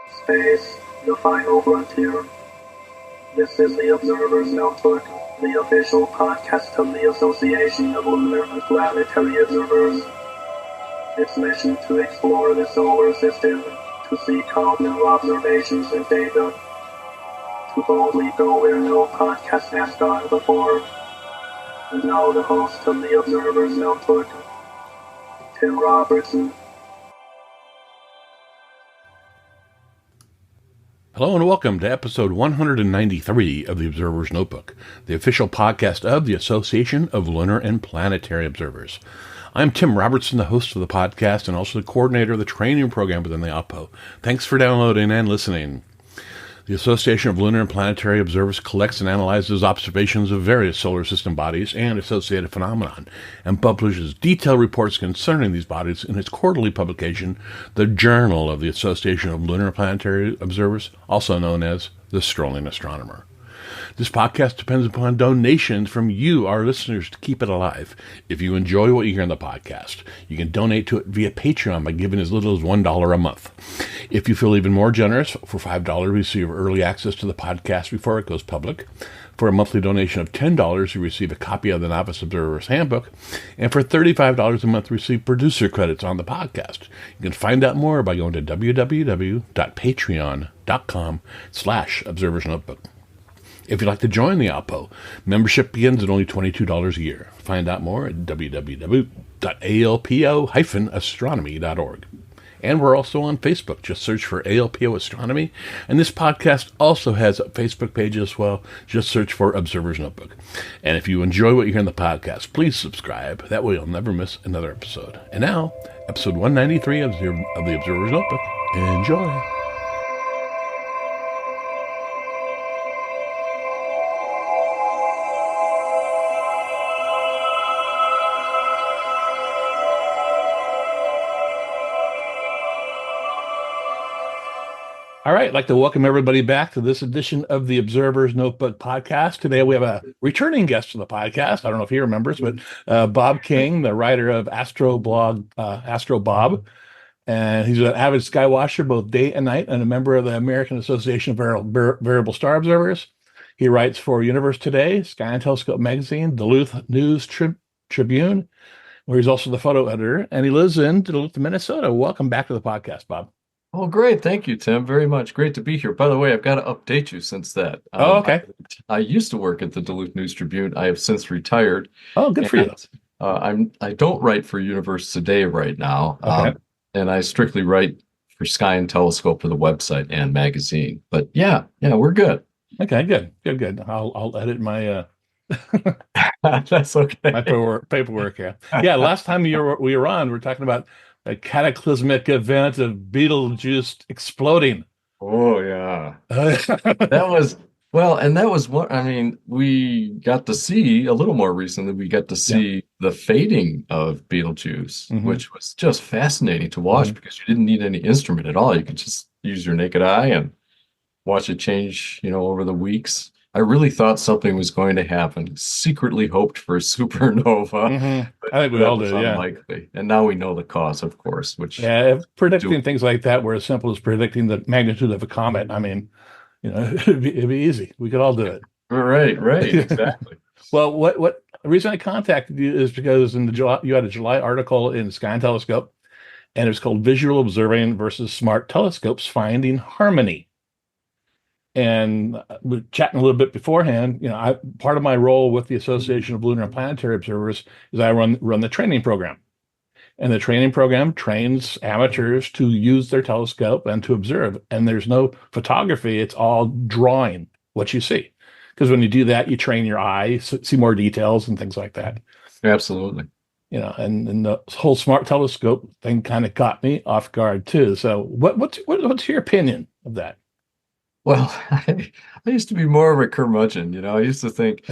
Space, the final frontier. This is the Observer's Notebook, the official podcast of the Association of Lunar and Planetary Observers. Its mission to explore the solar system, to seek out new observations and data, to boldly go where no podcast has gone before. And now the host of the Observer's Notebook, Tim Robertson. Hello and welcome to episode 193 of the Observer's Notebook, the official podcast of the Association of Lunar and Planetary Observers. I'm Tim Robertson, the host of the podcast and also the coordinator of the training program within the ALPO. Thanks for downloading and listening. The Association of Lunar and Planetary Observers collects and analyzes observations of various solar system bodies and associated phenomena, and publishes detailed reports concerning these bodies in its quarterly publication, the Journal of the Association of Lunar and Planetary Observers, also known as the Strolling Astronomer. This podcast depends upon donations from you, our listeners, to keep it alive. If you enjoy what you hear on the podcast, you can donate to it via Patreon by giving as little as $1 a month. If you feel even more generous, for $5, you receive early access to the podcast before it goes public. For a monthly donation of $10, you receive a copy of the Novice Observer's Handbook. And for $35 a month, you receive producer credits on the podcast. You can find out more by going to www.patreon.com/observersnotebook. If you'd like to join the ALPO, membership begins at only $22 a year. Find out more at www.alpo-astronomy.org. And we're also on Facebook. Just search for ALPO Astronomy. And this podcast also has a Facebook page as well. Just search for Observer's Notebook. And if you enjoy what you hear in the podcast, please subscribe. That way you'll never miss another episode. And now, episode 193 of the Observer's Notebook. Enjoy. All right, I'd like to welcome everybody back to this edition of the Observer's Notebook podcast. Today we have a returning guest to the podcast. I don't know if he remembers, but Bob King, the writer of Astro blog, Astro Bob. And he's an avid sky watcher both day and night and a member of the American Association of Variable Star Observers. He writes for Universe Today, Sky and Telescope Magazine, Duluth News Tribune, where he's also the photo editor. And he lives in Duluth, Minnesota. Welcome back to the podcast, Bob. Oh, great. Thank you, Tim. Very much. Great to be here. By the way, I've got to update you since that. Okay. I used to work at the Duluth News Tribune. I have since retired. Oh, good for you. I don't write for Universe Today right now. Okay. And I strictly write for Sky and Telescope for the website and magazine. But yeah, we're good. Okay, good. I'll edit my That's okay. my paperwork here. Yeah, last time we were on, we were talking about a cataclysmic event of Betelgeuse exploding. Oh, yeah. That was what, we got to see a little more recently. We got to see the fading of Betelgeuse, which was just fascinating to watch because you didn't need any instrument at all. You could just use your naked eye and watch it change, over the weeks. I really thought something was going to happen. Secretly hoped for a supernova. But I think we all did, unlikely. And now we know the cause, of course. If predicting things like that were as simple as predicting the magnitude of a comet, it'd be easy. We could all do it. Right, exactly. Well, what the reason I contacted you is because you had a July article in Sky and Telescope, and it was called "Visual Observing versus Smart Telescopes Finding Harmony." And we're chatting a little bit beforehand. Part of my role with the Association of Lunar and Planetary Observers is I run the training program. And the training program trains amateurs to use their telescope and to observe. And there's no photography. It's all drawing what you see. Because when you do that, you train your eye, see more details and things like that. Absolutely. And the whole smart telescope thing kind of caught me off guard too. So what's your opinion of that? Well, I used to be more of a curmudgeon, I used to think,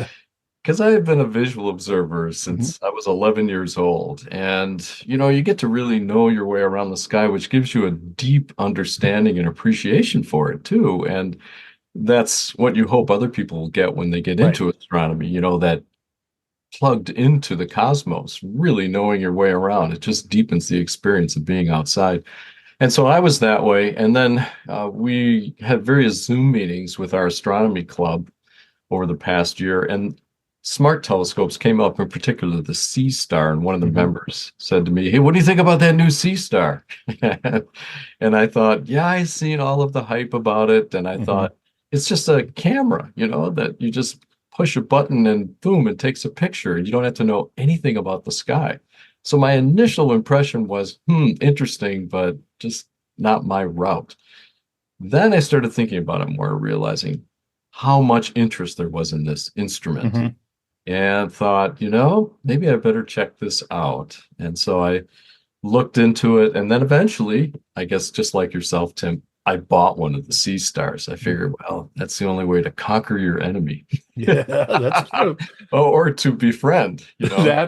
because I have been a visual observer since I was 11 years old. And, you get to really know your way around the sky, which gives you a deep understanding and appreciation for it, too. And that's what you hope other people will get when they get into astronomy, that plugged into the cosmos, really knowing your way around. It just deepens the experience of being outside. And so I was that way. And then we had various Zoom meetings with our astronomy club over the past year. And smart telescopes came up, in particular the Sea Star. And one of the members said to me, "Hey, what do you think about that new Sea Star?" And I thought, yeah, I've seen all of the hype about it. And I thought, it's just a camera, that you just push a button and boom, it takes a picture. And you don't have to know anything about the sky. So my initial impression was, interesting, but just not my route. Then I started thinking about it more, realizing how much interest there was in this instrument, and thought, maybe I better check this out. And so I looked into it. And then eventually, I guess just like yourself, Tim, I bought one of the Sea Stars. I figured, well, that's the only way to conquer your enemy. Yeah, that's true. Or to befriend, Yeah.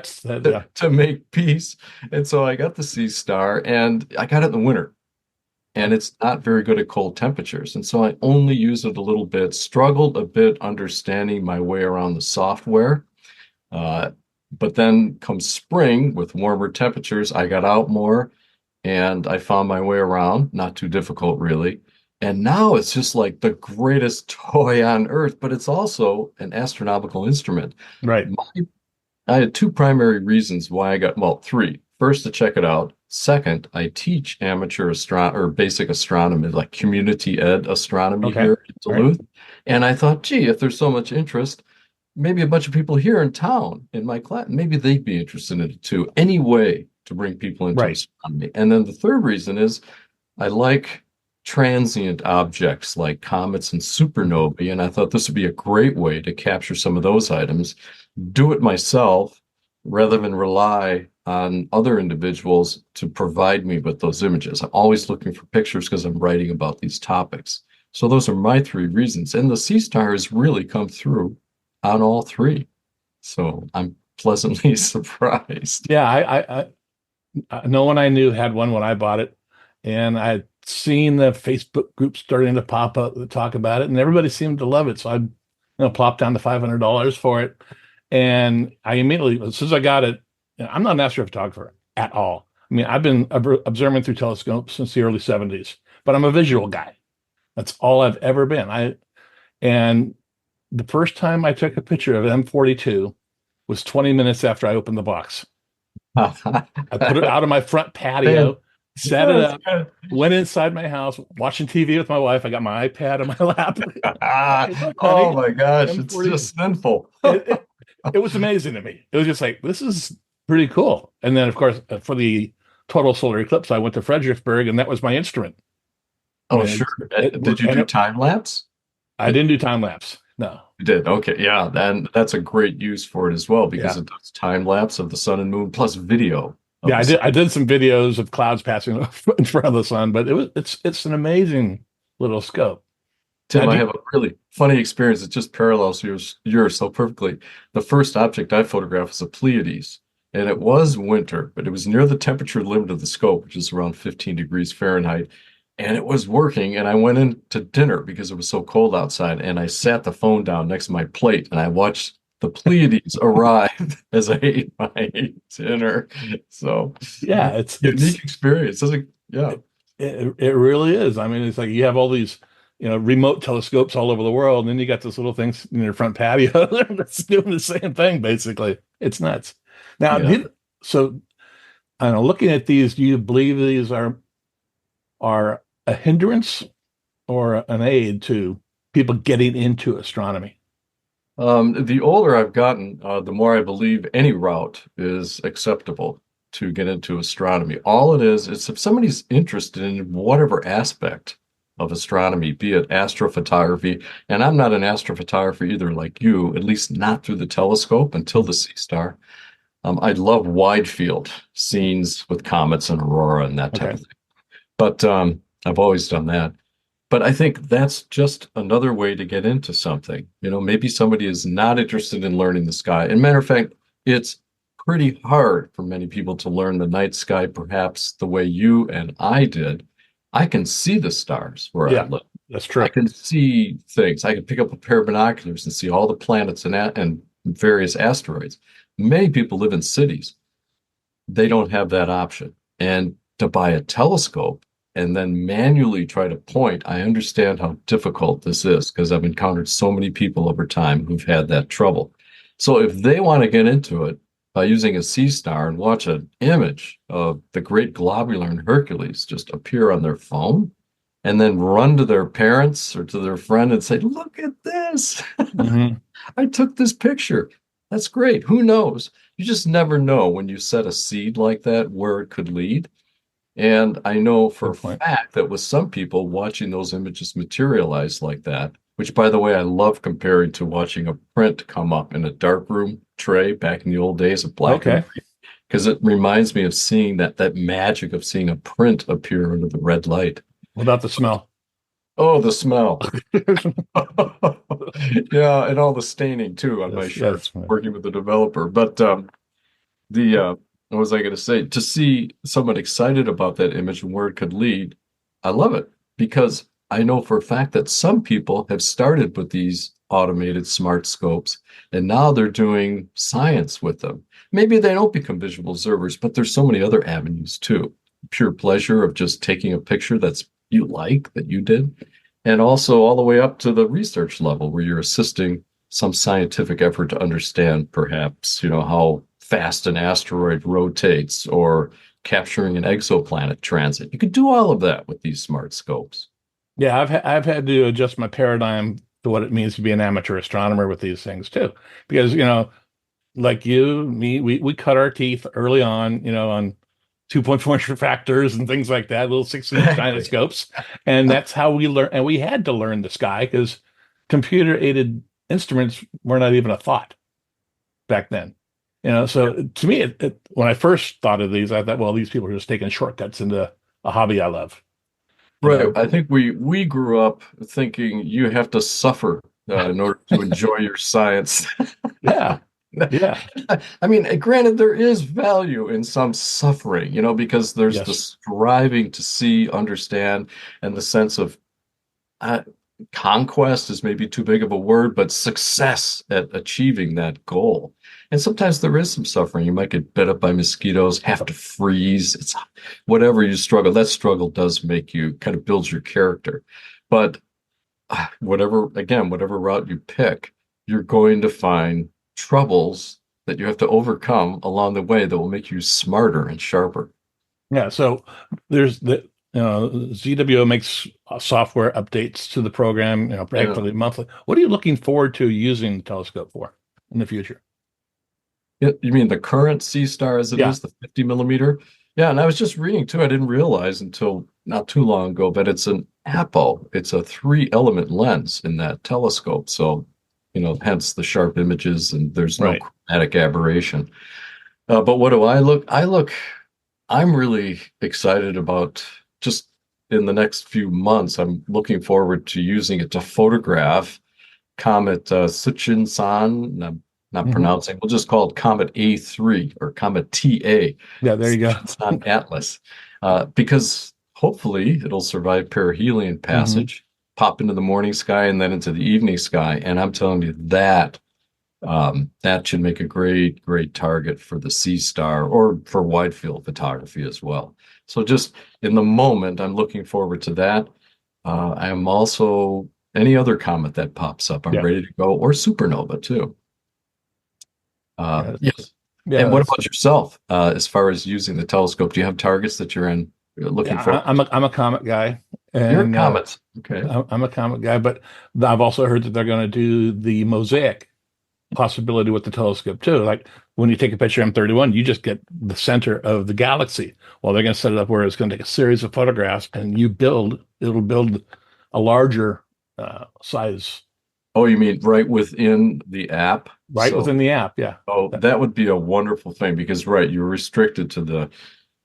to make peace. And so I got the Sea Star, and I got it in the winter. And it's not very good at cold temperatures. And so I only used it a little bit, struggled a bit understanding my way around the software. But then come spring with warmer temperatures, I got out more and I found my way around, not too difficult really. And now it's just like the greatest toy on earth, but it's also an astronomical instrument. Right. I had two primary reasons why three. First, to check it out. Second, I teach amateur or basic astronomy, like community ed astronomy here in Duluth. Right. And I thought, gee, if there's so much interest, maybe a bunch of people here in town in my class, maybe they'd be interested in it too. Any way to bring people into astronomy. And then the third reason is I like transient objects like comets and supernovae. And I thought this would be a great way to capture some of those items, do it myself rather than rely on other individuals to provide me with those images. I'm always looking for pictures because I'm writing about these topics. So those are my three reasons. And the Sea Star has really come through on all three. So I'm pleasantly surprised. Yeah, I no one I knew had one when I bought it. And I had seen the Facebook group starting to pop up to talk about it, and everybody seemed to love it. So I plopped down the $500 for it. And I immediately, as soon as I got it, I'm not an astrophotographer at all. I mean, I've been observing through telescopes since the early 70s, but I'm a visual guy. That's all I've ever been. And the first time I took a picture of M42 was 20 minutes after I opened the box. I put it out on my front patio, set it up, went inside my house, watching TV with my wife. I got my iPad on my lap. Hey, look, oh my gosh, M42. It's just sinful. It was amazing to me. It was just like, this is pretty cool. And then, of course, for the total solar eclipse, I went to Fredericksburg, and that was my instrument. Oh, and sure. Did you do time lapse? I didn't do time lapse. No. You did. Okay. Yeah. Then that's a great use for it as well, because it does time lapse of the sun and moon plus video. Yeah, I did some videos of clouds passing in front of the sun, but it's an amazing little scope. Tim, I have a really funny experience that just parallels yours so perfectly. The first object I photographed was a Pleiades, and it was winter, but it was near the temperature limit of the scope, which is around 15 degrees Fahrenheit. And it was working, and I went in to dinner because it was so cold outside, and I sat the phone down next to my plate, and I watched the Pleiades arrive as I ate my dinner. So yeah, it's unique experience. It really is. I mean, it's like you have all these remote telescopes all over the world, and then you got this little thing in your front patio that's doing the same thing, basically. It's nuts. Now, so I don't know, looking at these, do you believe these are a hindrance or an aid to people getting into astronomy? The older I've gotten, the more I believe any route is acceptable to get into astronomy. All it is if somebody's interested in whatever aspect of astronomy, be it astrophotography, and I'm not an astrophotographer either like you, at least not through the telescope until the Sea Star. I love wide field scenes with comets and aurora and that type of thing. But I've always done that. But I think that's just another way to get into something. Maybe somebody is not interested in learning the sky. And matter of fact, it's pretty hard for many people to learn the night sky, perhaps the way you and I did. I can see the stars where I live. That's true. I can see things. I can pick up a pair of binoculars and see all the planets and various asteroids. Many people live in cities. They don't have that option. And to buy a telescope and then manually try to point, I understand how difficult this is because I've encountered so many people over time who've had that trouble. So if they want to get into it by using a sea star and watch an image of the great globular in Hercules just appear on their phone and then run to their parents or to their friend and say, look at this. Mm-hmm. I took this picture. That's great. Who knows? You just never know when you set a seed like that where it could lead. And I know for a fact that with some people watching those images materialize like that, which by the way, I love comparing to watching a print come up in a darkroom tray back in the old days of black and white, because it reminds me of seeing that magic of seeing a print appear under the red light. What about the smell? Oh, the smell. Yeah, and all the staining too on my shirts, working with the developer. But what was I going to say? To see someone excited about that image and where it could lead, I love it because I know for a fact that some people have started with these automated smart scopes and now they're doing science with them. Maybe they don't become visual observers, but there's so many other avenues too. Pure pleasure of just taking a picture that you did, and also all the way up to the research level where you're assisting some scientific effort to understand perhaps, how fast an asteroid rotates or capturing an exoplanet transit. You could do all of that with these smart scopes. Yeah, I've had to adjust my paradigm to what it means to be an amateur astronomer with these things too, because like you, me, we cut our teeth early on, on 2.4 factors and things like that, little 6-inch kinetoscopes, and that's how we learn. And we had to learn the sky because computer-aided instruments were not even a thought back then. So to me, when I first thought of these, I thought, well, these people are just taking shortcuts into a hobby I love. Right. I think we grew up thinking you have to suffer in order to enjoy your science. Yeah. Yeah. I mean, granted, there is value in some suffering, because there's the striving to see, understand, and the sense of conquest is maybe too big of a word, but success at achieving that goal. And sometimes there is some suffering. You might get bit up by mosquitoes, have to freeze. It's whatever you struggle. That struggle does make you kind of builds your character. But whatever route you pick, you're going to find troubles that you have to overcome along the way that will make you smarter and sharper. Yeah. So there's ZWO makes software updates to the program, practically monthly. What are you looking forward to using the telescope for in the future? You mean the current C-Star as it is, the 50 millimeter? Yeah, and I was just reading too. I didn't realize until not too long ago that it's an ALPO. It's a 3-element lens in that telescope. So, hence the sharp images and there's no chromatic aberration. But what do I look? I'm really excited about just in the next few months. I'm looking forward to using it to photograph Comet Sitchin-san. Not pronouncing. We'll just call it Comet A3 or Comet TA. Yeah, there you go. It's not Atlas, because hopefully it'll survive perihelion passage, pop into the morning sky and then into the evening sky. And I'm telling you that should make a great target for the C-Star or for wide field photography as well. So just in the moment, I'm looking forward to that. I am also any other comet that pops up. I'm ready to go, or supernova too. Yes. Yeah, and what about yourself? As far as using the telescope, do you have targets that you're looking for? I'm a comet guy. And, you're a comet. Okay. I'm a comet guy, but I've also heard that they're going to do the mosaic possibility with the telescope too. Like when you take a picture of M31, you just get the center of the galaxy. Well, they're going to set it up where it's going to take a series of photographs, and it'll build a larger size. Oh, you mean right within the app? Right within the app, yeah. Oh, that would be a wonderful thing because, you're restricted to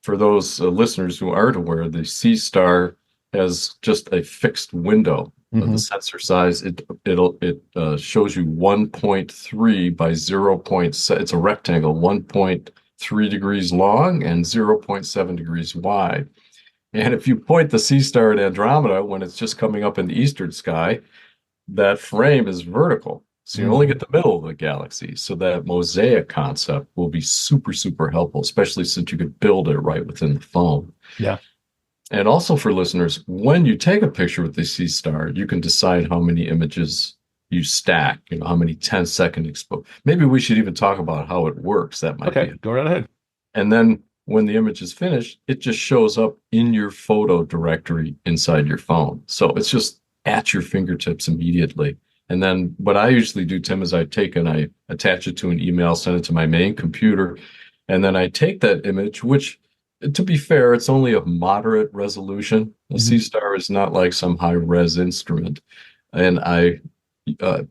for those listeners who aren't aware, the C-Star has just a fixed window of the sensor size. It shows you 1.3 by 0. It's a rectangle, 1.3 degrees long and 0.7 degrees wide. And if you point the C-Star at Andromeda when it's just coming up in the eastern sky, that frame is vertical. So you only get the middle of the galaxy. So that mosaic concept will be super, super helpful, especially since you could build it right within the phone. Yeah. And also for listeners, when you take a picture with the Sea Star, you can decide how many images you stack, how many 10-second expo. Maybe we should even talk about how it works. That might be Okay, it. go right ahead. And then when the image is finished, it just shows up in your photo directory inside your phone. So it's just at your fingertips immediately. And then what I usually do, Tim, is I take and I attach it to an email, send it to my main computer, and then I take that image, which, to be fair, it's only of moderate resolution. A Sea Star is not like some high-res instrument. And I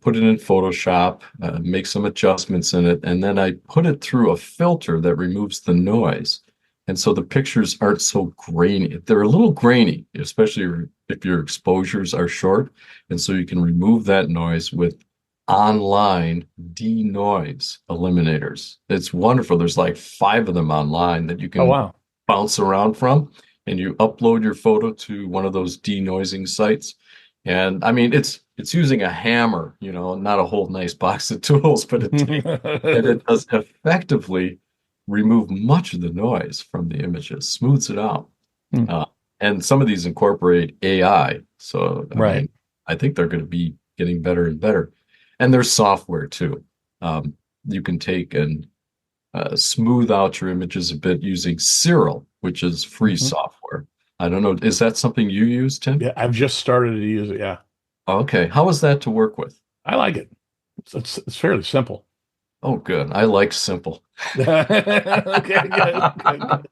put it in Photoshop, make some adjustments in it, and then I put it through a filter that removes the noise. And so the pictures aren't so grainy. They're a little grainy, especially if your exposures are short. And so you can remove that noise with online denoise eliminators. It's wonderful. There's like 5 of them online that you Oh, can wow. bounce around from, and you upload your photo to one of those denoising sites. And I mean, it's using a hammer, not a whole nice box of tools, but it does effectively remove much of the noise from the images, smooths it out. Hmm. And some of these incorporate AI. So, I Right. mean, I think they're going to be getting better and better. And there's software too. You can take and smooth out your images a bit using Cyril, which is free software. I don't know. Is that something you use, Tim? Yeah, I've just started to use it. Yeah. Okay. How is that to work with? I like it. It's fairly simple. Oh, good. I like simple. Okay, good.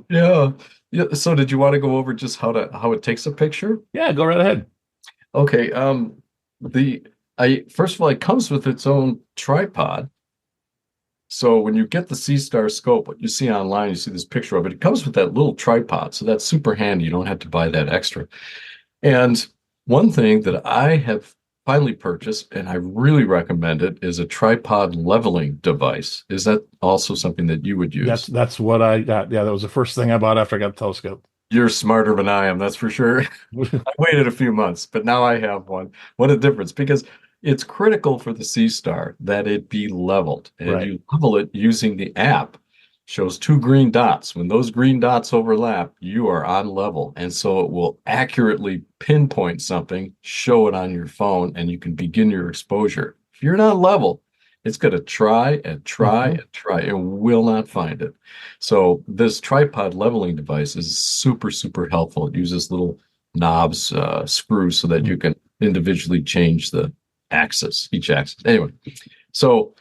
Yeah. Yeah. So did you want to go over just how it takes a picture? Yeah, go right ahead. Okay. First of all, it comes with its own tripod. So when you get the Sea Star scope, what you see online, you see this picture of it. It comes with that little tripod, so that's super handy. You don't have to buy that extra. And one thing that I have finally purchased, and I really recommend it, is a tripod leveling device. Is that also something that you would use? That's what I got. Yeah, that was the first thing I bought after I got the telescope. You're smarter than I am, that's for sure. I waited a few months, but now I have one. What a difference, because it's critical for the Sea Star that it be leveled. And Right. you level it using the app. Shows 2 green dots. When those green dots overlap, you are on level. And so it will accurately pinpoint something, show it on your phone, and you can begin your exposure. If you're not level, it's going to try and try and try and will not find it. So this tripod leveling device is super, super helpful. It uses little knobs, screws, so that you can individually change the axis, each axis. Anyway, so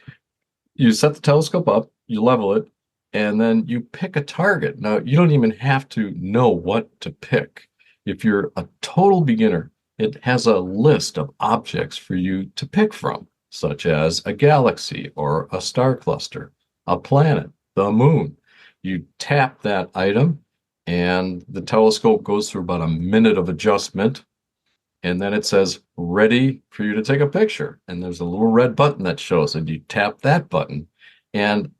you set the telescope up, you level it, and then you pick a target. Now, you don't even have to know what to pick. If you're a total beginner, it has a list of objects for you to pick from, such as a galaxy or a star cluster, a planet, the moon. You tap that item, and the telescope goes through about a minute of adjustment, and then it says, ready for you to take a picture. And there's a little red button that shows, and you tap that button. And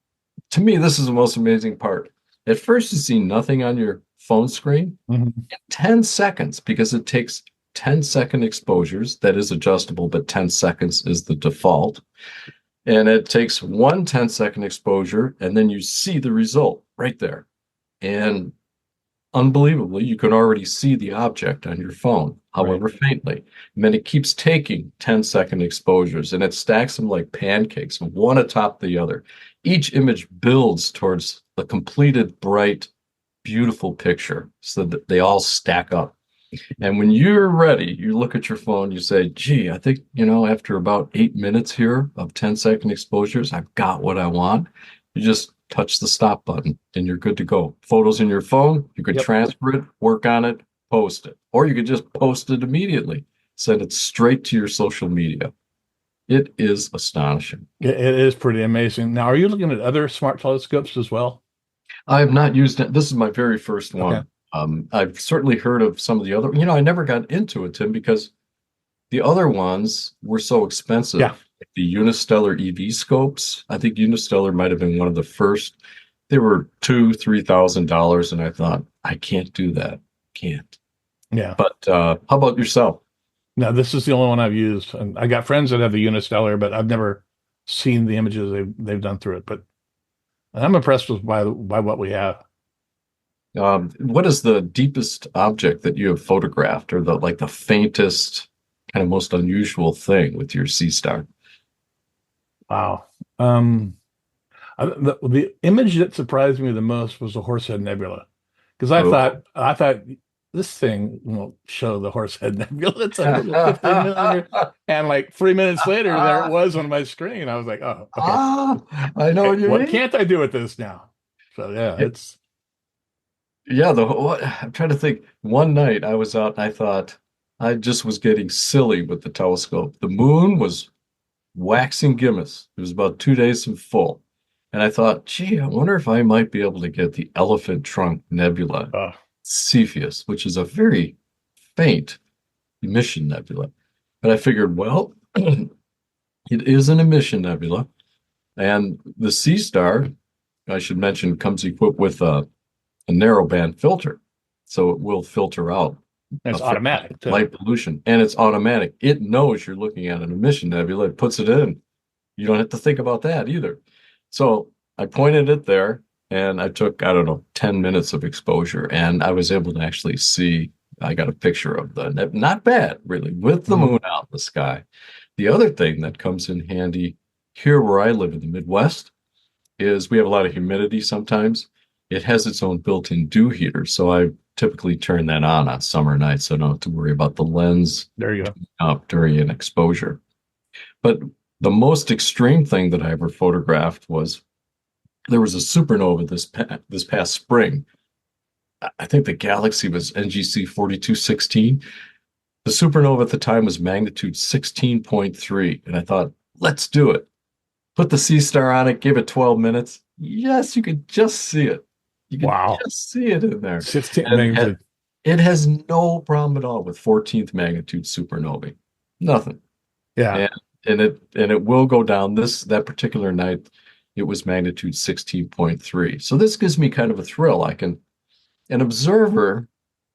to me, this is the most amazing part. At first, you see nothing on your phone screen. In 10 seconds, because it takes 10-second exposures. That is adjustable, but 10 seconds is the default. And it takes one 10-second exposure, and then you see the result right there. And unbelievably, you can already see the object on your phone, however faintly. And then it keeps taking 10-second exposures, and it stacks them like pancakes, one atop the other. Each image builds towards the completed, bright, beautiful picture so that they all stack up. And when you're ready, you look at your phone, you say, gee, I think, after about 8 minutes here of 10-second exposures, I've got what I want. You just touch the stop button and you're good to go. Photos in your phone, you could transfer it, work on it, post it. Or you could just post it immediately, send it straight to your social media. It is astonishing. It is pretty amazing. Now, are you looking at other smart telescopes as well? I have not used it. This is my very first one. Okay. I've certainly heard of some of the other, I never got into it, Tim, because the other ones were so expensive. Yeah. The Unistellar EV scopes, I think Unistellar might have been one of the first. They were $2,000-$3,000, and I thought, I can't do that. Can't. Yeah. But how about yourself? No, this is the only one I've used. And I got friends that have the Unistellar, but I've never seen the images they've done through it. But I'm impressed by what we have. What is the deepest object that you have photographed, or the faintest, kind of most unusual thing with your sea star? Wow. The image that surprised me the most was the Horsehead Nebula, because Oh. I thought this thing won't show the Horsehead Nebula. It's a little 15 millimeter, and like 3 minutes later, there it was on my screen. I was like, oh, okay, I know okay, what you what mean. can't I do with this now? So yeah, Yeah, it's yeah, I'm trying to think. One night I was out and I thought I just was getting silly with the telescope. The moon was waxing gibbous. It was about 2 days from full. And I thought, gee, I wonder if I might be able to get the Elephant Trunk Nebula, uh, Cepheus, which is a very faint emission nebula. But I figured, well, it is an emission nebula. And the Sea Star, I should mention, comes equipped with a narrowband filter. So it will filter out it's a fair automatic too. light pollution, and it's automatic. It knows you're looking at an emission nebula. It puts it in. You don't have to think about that either. So I pointed it there, and I took, I don't know, 10 minutes of exposure, and I was able to actually see. I got a picture of not bad, really, with the Mhm. moon out in the sky. The other thing that comes in handy here where I live in the Midwest is we have a lot of humidity sometimes. It has its own built-in dew heater, so I typically turn that on summer nights, so I don't have to worry about the lens There you go. up during an exposure. But the most extreme thing that I ever photographed was there was a supernova this past spring. I think the galaxy was NGC 4216. The supernova at the time was magnitude 16.3, and I thought, let's do it. Put the Sea Star on it, give it 12 minutes. Yes, you could just see it. You could Wow, just see it in there. 16 And magnitude. it has no problem at all with 14th magnitude supernovae. Nothing. Yeah, And it will go down. That particular night, it was magnitude 16.3. So this gives me kind of a thrill. An observer,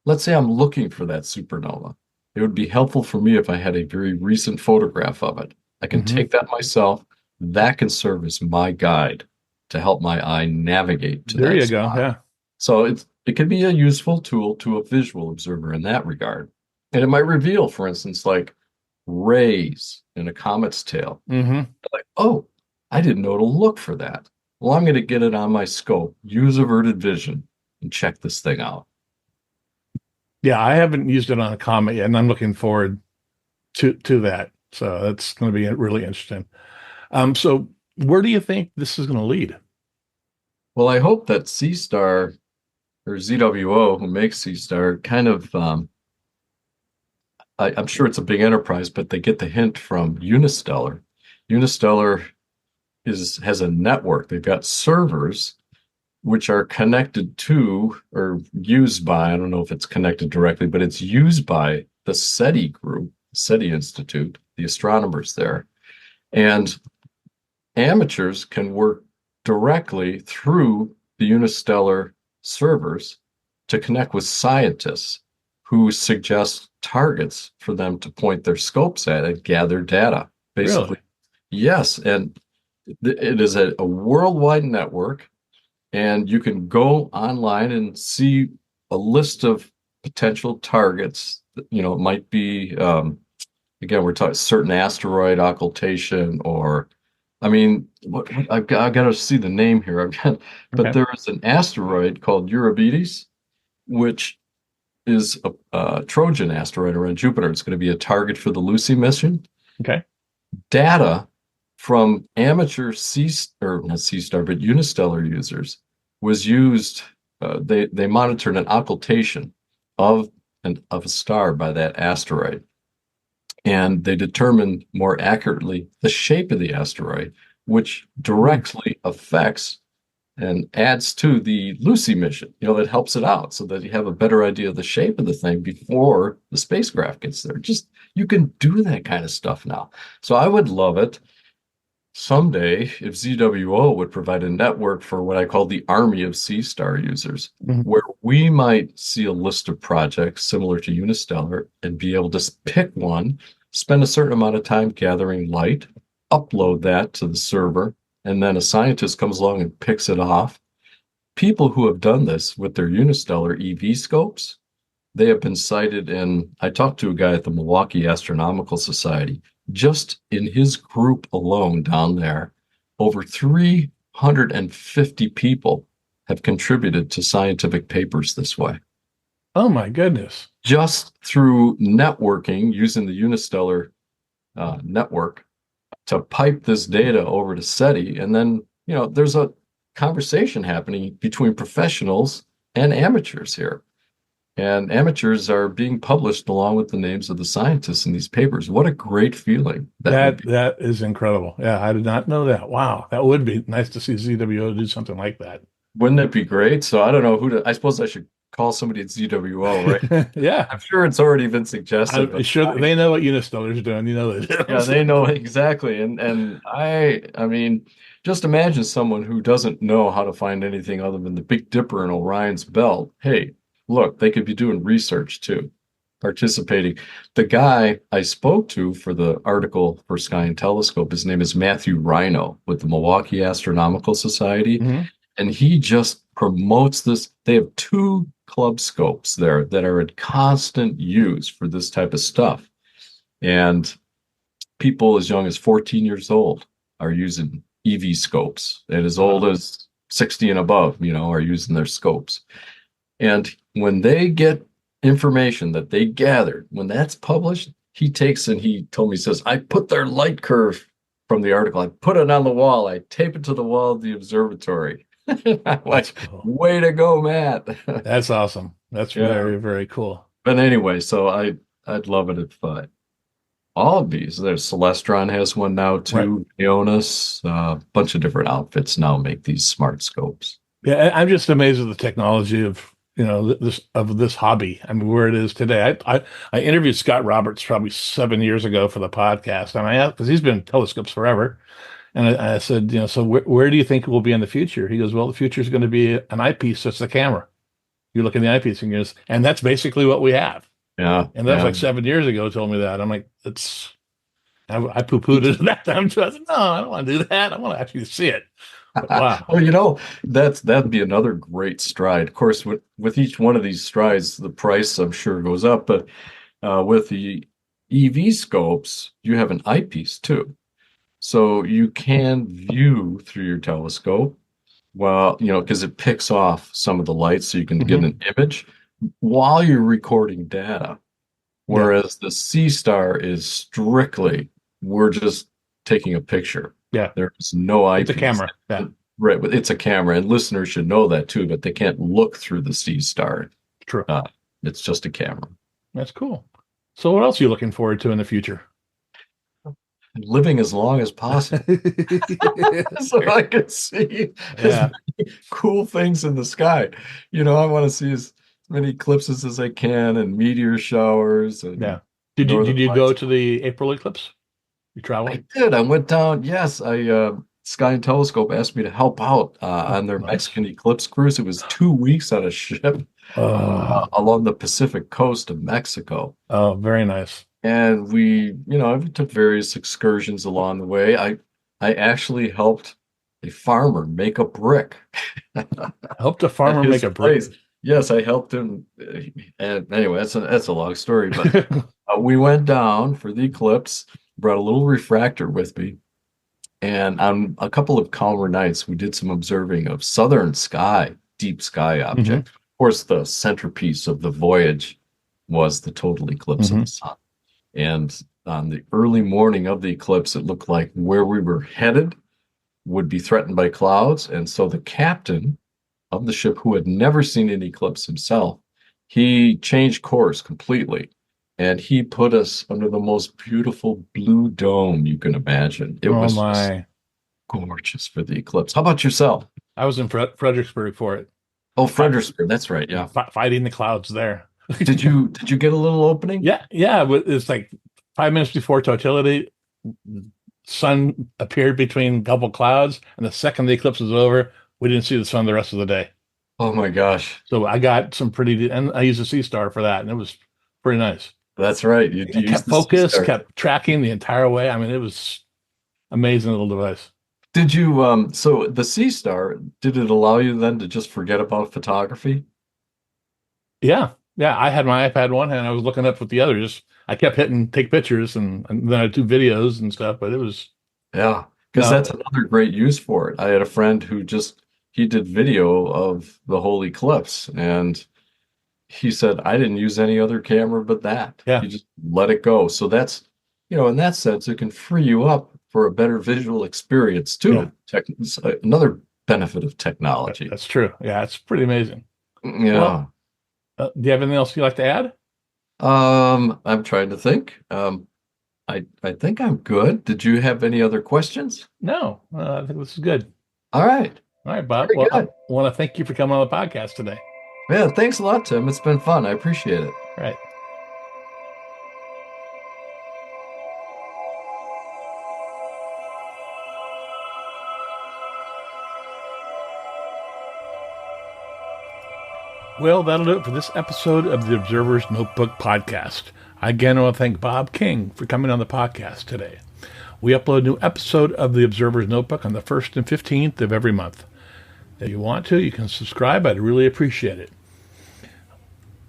let's say I'm looking for that supernova. It would be helpful for me if I had a very recent photograph of it. I can hmm take that myself. That can serve as my guide to help my eye navigate to there that you go. spot. Yeah, So it can be a useful tool to a visual observer in that regard. And it might reveal, for instance, like rays in a comet's tail. hmm Like, oh, I didn't know to look for that. Well, I'm going to get it on my scope, use averted vision, and check this thing out. yeah. I haven't used it on a comet yet, and I'm looking forward to that. So that's going to be really interesting. So where do you think this is going to lead? Well, I hope that C Star or ZWO, who makes C Star, kind of, I'm sure it's a big enterprise, but they get the hint from Unistellar. Unistellar has a network. They've got servers which are connected to or used by, I don't know if it's connected directly, but it's used by the SETI group, SETI Institute, the astronomers there. And amateurs can work directly through the Unistellar servers to connect with scientists who suggest targets for them to point their scopes at and gather data. Really? Basically, yes. And it is a worldwide network, and you can go online and see a list of potential targets. It might be, again, we're talking certain asteroid occultation, or I mean, I've got to see the name here. But Okay. there is an asteroid called Evetts, which is a Trojan asteroid around Jupiter. It's going to be a target for the Lucy mission. Okay. Data from amateur or not Sea Star, but Unistellar users was used. They monitored an occultation of of a star by that asteroid, and they determined more accurately the shape of the asteroid, which Hmm. directly affects and adds to the Lucy mission. That helps it out so that you have a better idea of the shape of the thing before the spacecraft gets there. Just you can do that kind of stuff now. So I would love it someday if ZWO would provide a network for what I call the army of Sea Star users, Mhm. where we might see a list of projects similar to Unistellar and be able to pick one, spend a certain amount of time gathering light, upload that to the server, and then a scientist comes along and picks it off, people who have done this with their unistellar EV scopes, they have been cited I talked to a guy at the Milwaukee Astronomical Society, just in his group alone down there, over 350 people have contributed to scientific papers this way. Oh my goodness. Just through networking, using the unistellar network to pipe this data over to SETI. And then, there's a conversation happening between professionals and amateurs here. And amateurs are being published along with the names of the scientists in these papers. What a great feeling that is incredible. Yeah, I did not know that. Wow, that would be nice to see ZWO do something like that. Wouldn't it be great? So I don't know I suppose I should call somebody at ZWO, right? Yeah. I'm sure it's already been suggested. I'm sure they know what Unistellar's doing. That. Yeah, they know exactly. And I mean, just imagine someone who doesn't know how to find anything other than the Big Dipper and Orion's Belt. Hey, look, they could be doing research too, participating. The guy I spoke to for the article for Sky and Telescope, his name is Matthew Rhino with the Milwaukee Astronomical Society. Mm-hmm. And he just promotes this. They have 2 club scopes there that are in constant use for this type of stuff. And people as young as 14 years old are using EV scopes, and as old as 60 and above, are using their scopes. And when they get information that they gathered, when that's published, he takes and he told me, he says, I put their light curve from the article, I put it on the wall, I tape it to the wall of the observatory. I'm like, cool. Way to go, Matt. That's awesome. That's very, very cool. But anyway, so I'd love it if all of these, there's Celestron has one now too, right. Leonis, a bunch of different outfits now make these smart scopes. Yeah, I'm just amazed at the technology of this hobby. I mean, where it is today. I interviewed Scott Roberts probably 7 years ago for the podcast, and I asked, because he's been in telescopes forever. And I said, so where do you think it will be in the future? He goes, well, the future is going to be an eyepiece that's the camera. You look in the eyepiece and goes, and that's basically what we have. Yeah. And that was like 7 years ago, told me that. I'm like, I poo-pooed it at that time too. I said, no, I don't want to do that. I want to actually see it. But, wow. Well, that'd be another great stride. Of course, with each one of these strides, the price, I'm sure, goes up. But with the EV scopes, you have an eyepiece too. So you can view through your telescope, because it picks off some of the light so you can get an image while you're recording data. Whereas the C-Star is strictly, we're just taking a picture. Yeah. There's no eyepiece. It's a camera. Yeah. Right. But it's a camera, and listeners should know that too, but they can't look through the C-Star. True. It's just a camera. That's cool. So what else are you looking forward to in the future? Living as long as possible so I can see as many cool things in the sky. I want to see as many eclipses as I can and meteor showers. And Did you go to the April eclipse? You traveled? I did. I went down. Yes. Sky and Telescope asked me to help out on their Mexican eclipse cruise. It was 2 weeks on a ship along the Pacific coast of Mexico. Oh, very nice. And we, took various excursions along the way. I actually helped a farmer make a brick. Helped a farmer make a brick? Yes, I helped him. And anyway, that's a long story. But we went down for the eclipse, brought a little refractor with me. And on a couple of calmer nights, we did some observing of southern sky, deep sky objects. Of course, the centerpiece of the voyage was the total eclipse of the sun. And on the early morning of the eclipse, it looked like where we were headed would be threatened by clouds. And so the captain of the ship, who had never seen an eclipse himself, he changed course completely. And he put us under the most beautiful blue dome you can imagine. It was gorgeous for the eclipse. How about yourself? I was in Fredericksburg for it. Oh, Fredericksburg. That's right. Yeah. Fighting the clouds there. Did you get a little opening? Yeah. It's like 5 minutes before totality, sun appeared between a couple clouds, and the second the eclipse was over, we didn't see the sun the rest of the day. Oh my gosh! So I got some and I used a C-Star for that, and it was pretty nice. That's right. You kept focus, kept tracking the entire way. I mean, it was amazing little device. Did you, so the Sea Star, did it allow you then to just forget about photography? Yeah. Yeah. I had my iPad one hand. I was looking up with the other. Just I kept hitting take pictures and then I do videos and stuff. But it was Yeah, because no. that's another great use for it. I had a friend who he did video of the whole eclipse, and he said, I didn't use any other camera but that. Yeah. You just let it go. So that's, in that sense, it can free you up for a better visual experience Yeah. too. It's another benefit of technology. That's true. Yeah. It's pretty amazing. Well, Yeah. do you have anything else you'd like to add? I'm trying to think. I think I'm good. Did you have any other questions? No. I think this is good. All right. All right, Bob. Very Well, I good. want to thank you for coming on the podcast today. Yeah, thanks a lot, Tim. It's been fun. I appreciate it. All right. Well, that'll do it for this episode of the Observer's Notebook podcast. I again want to thank Bob King for coming on the podcast today. We upload a new episode of the Observer's Notebook on the 1st and 15th of every month. If you want to, you can subscribe. I'd really appreciate it.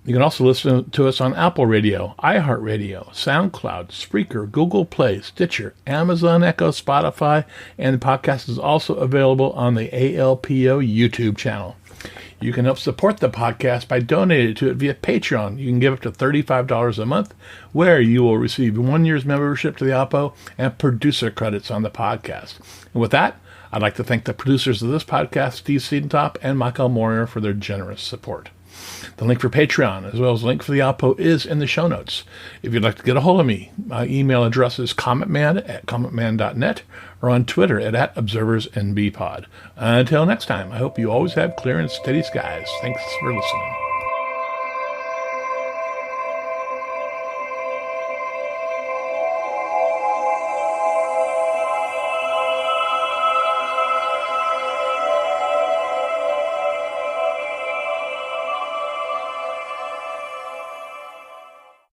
You can also listen to us on Apple Radio, iHeartRadio, Soundcloud, Spreaker, Google Play, Stitcher, Amazon Echo, Spotify, and the podcast is also available on the ALPO YouTube channel. You can help support the podcast by donating to it via Patreon. You can give up to $35 a month, where you will receive 1 year's membership to the ALPO and producer credits on the podcast. And with that, I'd like to thank the producers of this podcast, Steve Siedentop and Michael Moyer, for their generous support. The link for Patreon, as well as the link for the ALPO, is in the show notes. If you'd like to get a hold of me, my email address is commentman@commentman.net or on Twitter at ObserversNBPod. Until next time, I hope you always have clear and steady skies. Thanks for listening.